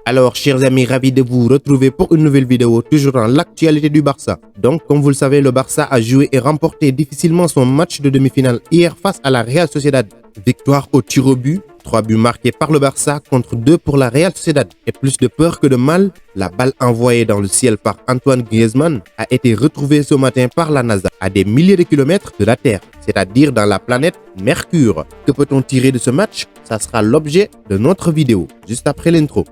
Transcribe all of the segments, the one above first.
Alors, chers amis, ravi de vous retrouver pour une nouvelle vidéo, toujours dans l'actualité du Barça. Donc, comme vous le savez, le Barça a joué et remporté difficilement son match de demi-finale hier face à la Real Sociedad. Victoire au tir au but, 3 buts marqués par le Barça contre 2 pour la Real Sociedad. Et plus de peur que de mal, la balle envoyée dans le ciel par Antoine Griezmann a été retrouvée ce matin par la NASA à des milliers de kilomètres de la Terre, c'est-à-dire dans la planète Mercure. Que peut-on tirer de ce match? Ça sera l'objet de notre vidéo, juste après l'intro.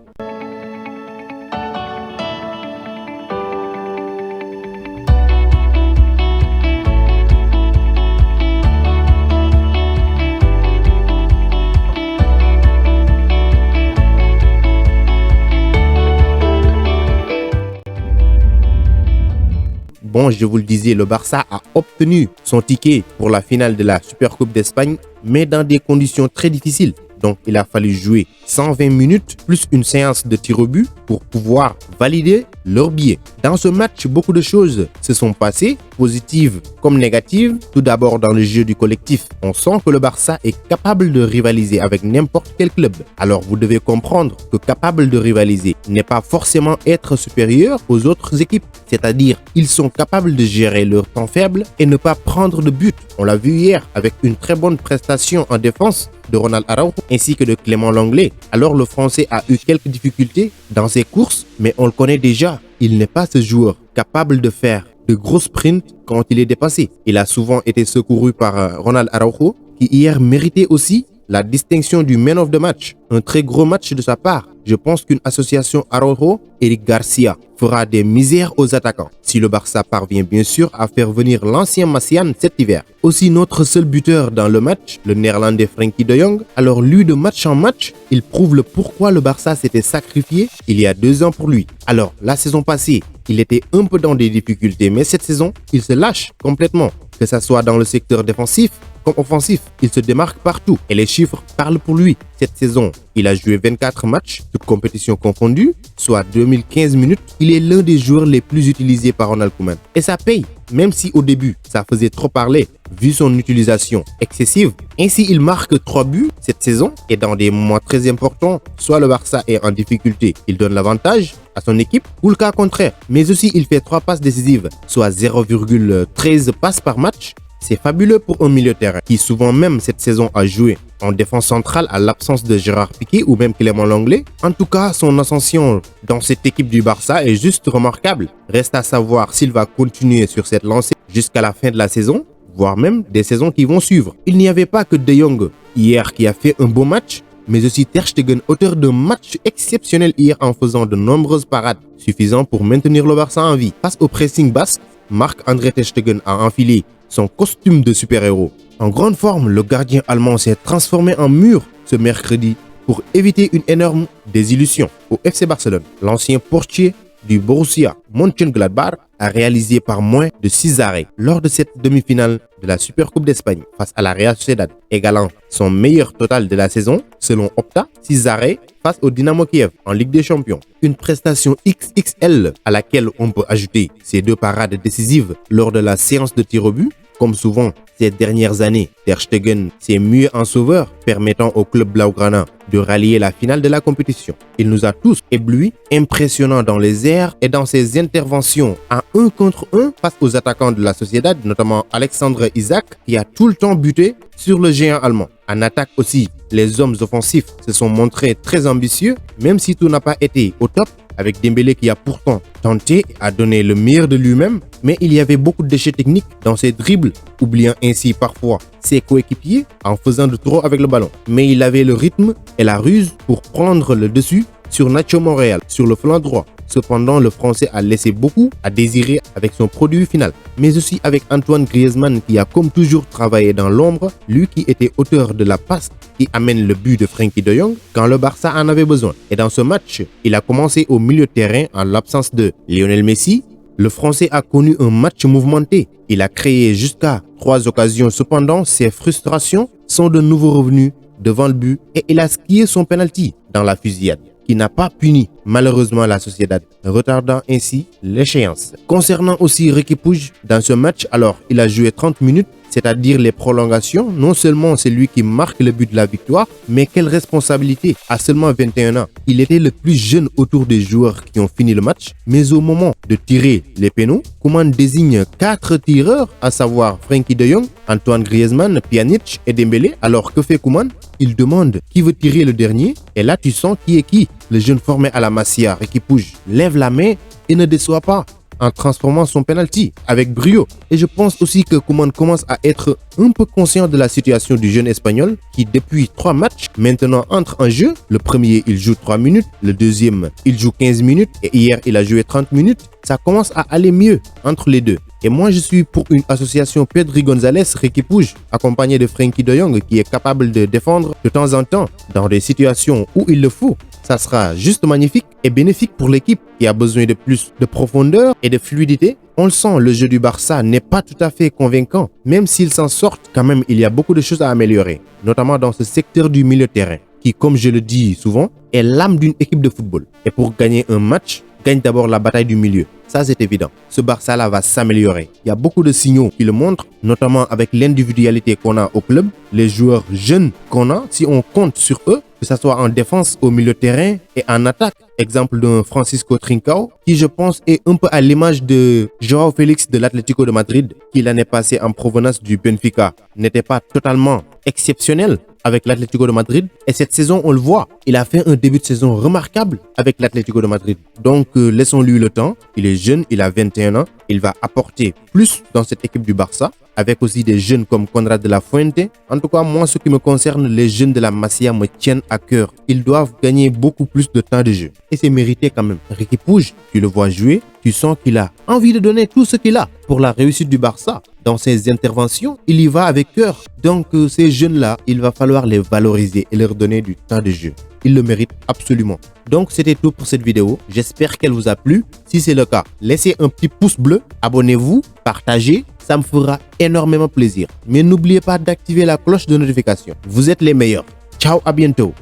Bon, je vous le disais, le Barça a obtenu son ticket pour la finale de la Supercoupe d'Espagne, mais dans des conditions très difficiles. Donc, il a fallu jouer 120 minutes plus une séance de tir au but pour pouvoir valider leur billet. Dans ce match, beaucoup de choses se sont passées, positives comme négatives. Tout d'abord, dans le jeu du collectif, on sent que le Barça est capable de rivaliser avec n'importe quel club. Alors, vous devez comprendre que capable de rivaliser n'est pas forcément être supérieur aux autres équipes. C'est-à-dire, ils sont capables de gérer leur temps faible et ne pas prendre de but. On l'a vu hier avec une très bonne prestation en défense de Ronald Araujo ainsi que de Clément Lenglet. Alors le Français a eu quelques difficultés dans ses courses, mais on le connaît déjà. Il n'est pas ce joueur capable de faire de gros sprints quand il est dépassé. Il a souvent été secouru par Ronald Araujo, qui hier méritait aussi la distinction du Man of the Match. Un très gros match de sa part. Je pense qu'une association Araujo-Eric Garcia fera des misères aux attaquants, si le Barça parvient bien sûr à faire venir l'ancien Massian cet hiver. Aussi notre seul buteur dans le match, le néerlandais Frenkie de Jong. Alors lui, de match en match, il prouve le pourquoi le Barça s'était sacrifié il y a 2 ans pour lui. Alors la saison passée, il était un peu dans des difficultés, mais cette saison, il se lâche complètement. Que ce soit dans le secteur défensif comme offensif, il se démarque partout et les chiffres parlent pour lui. Cette saison, il a joué 24 matchs, toutes compétitions confondues, soit 2015 minutes. Il est l'un des joueurs les plus utilisés par Ronald Koeman. Et ça paye, même si au début, ça faisait trop parler, vu son utilisation excessive. Ainsi, il marque 3 buts cette saison et dans des moments très importants, soit le Barça est en difficulté, il donne l'avantage à son équipe, ou le cas contraire. Mais aussi, il fait 3 passes décisives, soit 0,13 passes par match. C'est fabuleux pour un milieu de terrain qui souvent même cette saison a joué en défense centrale à l'absence de Gérard Piqué ou même Clément Lenglet. En tout cas, son ascension dans cette équipe du Barça est juste remarquable. Reste à savoir s'il va continuer sur cette lancée jusqu'à la fin de la saison, voire même des saisons qui vont suivre. Il n'y avait pas que De Jong hier qui a fait un beau match, mais aussi Ter Stegen, auteur d'un match exceptionnel hier en faisant de nombreuses parades, suffisant pour maintenir le Barça en vie. Face au pressing basque, Marc-André Ter Stegen a enfilé son costume de super-héros. En grande forme, le gardien allemand s'est transformé en mur ce mercredi pour éviter une énorme désillusion au FC Barcelone. L'ancien portier du Borussia Mönchengladbach a réalisé par moins de 6 arrêts lors de cette demi-finale de la Supercoupe d'Espagne face à la Real Sociedad, égalant son meilleur total de la saison selon Opta, 6 arrêts face au Dynamo Kiev en Ligue des Champions. Une prestation XXL à laquelle on peut ajouter ces 2 parades décisives lors de la séance de tir au but. Comme souvent ces dernières années, Ter Stegen s'est mué en sauveur, permettant au club blaugrana de rallier la finale de la compétition. Il nous a tous éblouis, impressionnant dans les airs et dans ses interventions à 1 contre 1 face aux attaquants de la Sociedad, notamment Alexandre Isak, qui a tout le temps buté sur le géant allemand. En attaque aussi, les hommes offensifs se sont montrés très ambitieux, même si tout n'a pas été au top, avec Dembélé qui a pourtant tenté à donner le meilleur de lui-même, mais il y avait beaucoup de déchets techniques dans ses dribbles, oubliant ainsi parfois ses coéquipiers en faisant de trop avec le ballon. Mais il avait le rythme et la ruse pour prendre le dessus sur Nacho Monreal, sur le flanc droit. Cependant, le Français a laissé beaucoup à désirer avec son produit final, mais aussi avec Antoine Griezmann qui a comme toujours travaillé dans l'ombre, lui qui était auteur de la passe qui amène le but de Frenkie de Jong quand le Barça en avait besoin. Et dans ce match, il a commencé au milieu de terrain en l'absence de Lionel Messi. Le Français a connu un match mouvementé. Il a créé jusqu'à 3 occasions. Cependant, ses frustrations sont de nouveau revenues devant le but et il a skié son penalty dans la fusillade, qui n'a pas puni malheureusement la Sociedad, retardant ainsi l'échéance. Concernant aussi Riqui Puig, dans ce match, alors il a joué 30 minutes, c'est-à-dire les prolongations. Non seulement c'est lui qui marque le but de la victoire, mais quelle responsabilité. À seulement 21 ans, il était le plus jeune autour des joueurs qui ont fini le match, mais au moment de tirer les pénaux, Koeman désigne 4 tireurs, à savoir Frenkie de Jong, Antoine Griezmann, Pjanic et Dembélé. Alors que fait Koeman? Il demande qui veut tirer le dernier, et là tu sens qui est qui. Le jeune formé à la Masia, Riqui Puig, lève la main et ne déçoit pas en transformant son penalty avec brio. Et je pense aussi que Koeman commence à être un peu conscient de la situation du jeune espagnol qui depuis 3 matchs maintenant entre en jeu. Le premier il joue 3 minutes, le deuxième il joue 15 minutes et hier il a joué 30 minutes. Ça commence à aller mieux entre les deux. Et moi je suis pour une association Pedri González Riqui Puig accompagné de Frenkie de Jong qui est capable de défendre de temps en temps dans des situations où il le faut. Ça sera juste magnifique et bénéfique pour l'équipe qui a besoin de plus de profondeur et de fluidité. On le sent, le jeu du Barça n'est pas tout à fait convaincant. Même s'ils s'en sortent, quand même, il y a beaucoup de choses à améliorer, notamment dans ce secteur du milieu de terrain, qui, comme je le dis souvent, est l'âme d'une équipe de football. Et pour gagner un match, gagne d'abord la bataille du milieu. Ça, c'est évident. Ce Barça-là va s'améliorer. Il y a beaucoup de signaux qui le montrent, notamment avec l'individualité qu'on a au club, les joueurs jeunes qu'on a, si on compte sur eux, que ce soit en défense, au milieu de terrain et en attaque. Exemple d'un Francisco Trincao, qui je pense est un peu à l'image de Joao Félix de l'Atlético de Madrid, qui l'année passée en provenance du Benfica n'était pas totalement exceptionnel avec l'Atlético de Madrid. Et cette saison, on le voit, il a fait un début de saison remarquable avec l'Atlético de Madrid. Donc, laissons-lui le temps. Il est jeune, il a 21 ans. Il va apporter plus dans cette équipe du Barça, avec aussi des jeunes comme Konrad de la Fuente. En tout cas, moi, ce qui me concerne, les jeunes de la Masia me tiennent à cœur. Ils doivent gagner beaucoup plus de temps de jeu. Et c'est mérité quand même. Riqui Puig, tu le vois jouer, tu sens qu'il a envie de donner tout ce qu'il a pour la réussite du Barça. Dans ses interventions, il y va avec cœur. Donc, ces jeunes-là, il va falloir les valoriser et leur donner du temps de jeu. Ils le méritent absolument. Donc, c'était tout pour cette vidéo. J'espère qu'elle vous a plu. Si c'est le cas, laissez un petit pouce bleu, abonnez-vous, partagez. Ça me fera énormément plaisir. Mais n'oubliez pas d'activer la cloche de notification. Vous êtes les meilleurs. Ciao, à bientôt.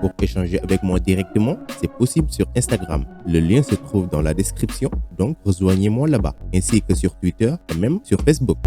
Pour échanger avec moi directement, c'est possible sur Instagram. Le lien se trouve dans la description, donc rejoignez-moi là-bas, ainsi que sur Twitter et même sur Facebook.